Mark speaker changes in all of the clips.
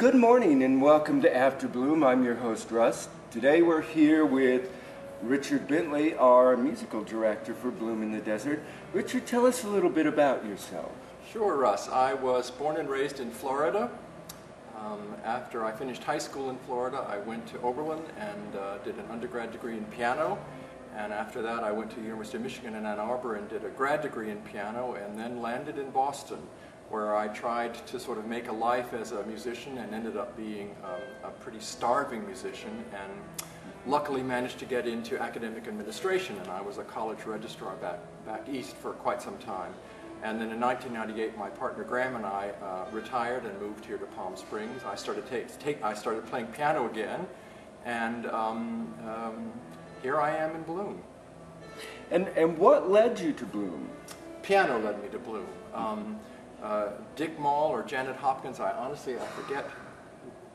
Speaker 1: Good morning and welcome to After Bloom. I'm your host, Russ. Today we're here with Richard Bentley, our musical director for Bloom in the Desert. Richard, tell us a little bit about yourself.
Speaker 2: Sure, Russ. I was born and raised in Florida. After I finished high school in Florida, I went to Oberlin and did an undergrad degree in piano. And after that, I went to the University of Michigan in Ann Arbor and did a grad degree in piano, and then landed in Boston, where I tried to sort of make a life as a musician and ended up being a pretty starving musician, and luckily managed to get into academic administration, and I was a college registrar back east for quite some time. And then in 1998, my partner Graham and I retired and moved here to Palm Springs. I started playing piano again, and here I am in Bloom.
Speaker 1: And what led you to Bloom?
Speaker 2: Piano led me to Bloom. Dick Mall or Janet Hopkins, I forget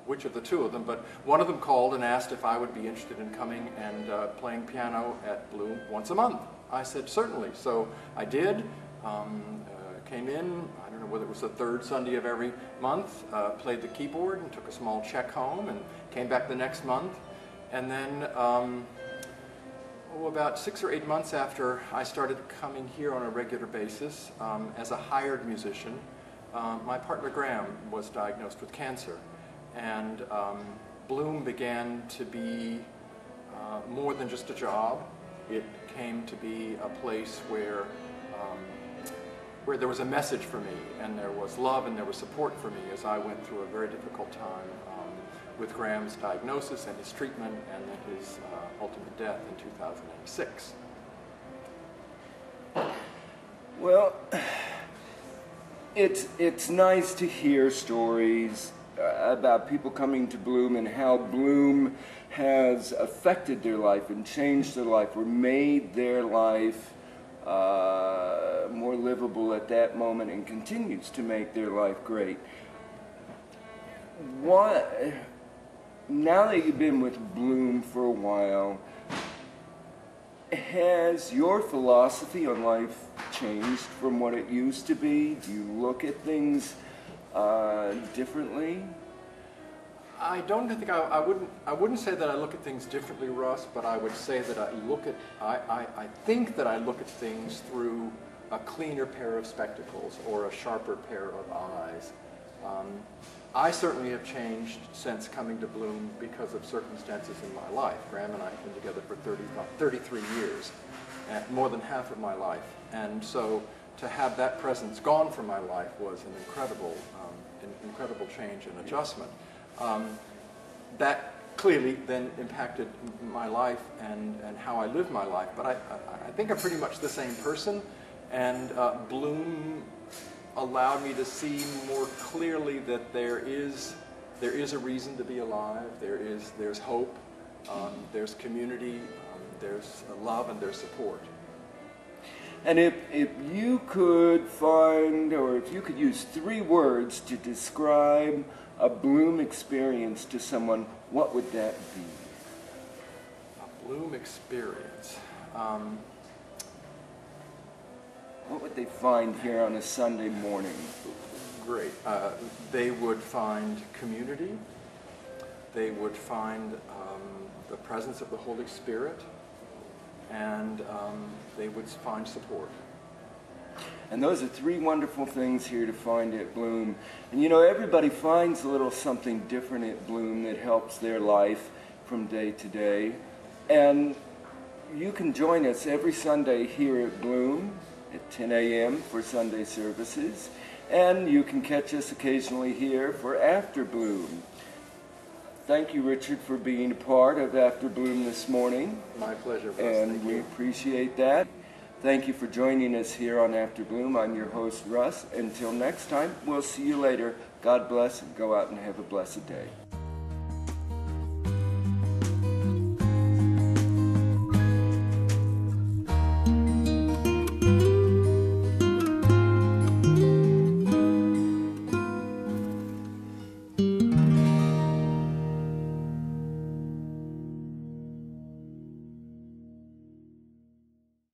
Speaker 2: which of the two of them, but one of them called and asked if I would be interested in coming and playing piano at Bloom once a month. I said certainly, so I did. Came in, I don't know whether it was the third Sunday of every month, played the keyboard and took a small check home, and came back the next month. And then about 6 or 8 months after I started coming here on a regular basis as a hired musician, my partner Graham was diagnosed with cancer, and Bloom began to be more than just a job. It came to be a place where there was a message for me, and there was love and there was support for me as I went through a very difficult time with Graham's diagnosis and his treatment, and then his ultimate death in 2006.
Speaker 1: Well, it's nice to hear stories about people coming to Bloom and how Bloom has affected their life and changed their life or made their life more livable at that moment and continues to make their life great. Now that you've been with Bloom for a while, has your philosophy on life changed from what it used to be? Do you look at things differently?
Speaker 2: I don't think I wouldn't say that I look at things differently, Russ, but I would say that I think that I look at things through a cleaner pair of spectacles or a sharper pair of eyes. I certainly have changed since coming to Bloom because of circumstances in my life. Graham and I have been together for 33 years, more than half of my life, and so to have that presence gone from my life was an incredible change and adjustment. That clearly then impacted my life and how I live my life, but I think I'm pretty much the same person, and Bloom allowed me to see more clearly that there is a reason to be alive. There's hope, there's community, there's love, and there's support.
Speaker 1: And if you could find, or if you could use 3 words to describe a Bloom experience to someone, what would that be?
Speaker 2: A Bloom experience.
Speaker 1: What would they find here on a Sunday morning?
Speaker 2: Great. They would find community. They would find the presence of the Holy Spirit. And they would find support.
Speaker 1: And those are 3 wonderful things here to find at Bloom. And you know, everybody finds a little something different at Bloom that helps their life from day to day. And you can join us every Sunday here at Bloom at 10 a.m. for Sunday services. And you can catch us occasionally here for After Bloom. Thank you, Richard, for being a part of After Bloom this morning.
Speaker 2: My pleasure, Russ.
Speaker 1: And we appreciate that. Thank you for joining us here on After Bloom. I'm your host, Russ. Until next time, we'll see you later. God bless, and go out and have a blessed day.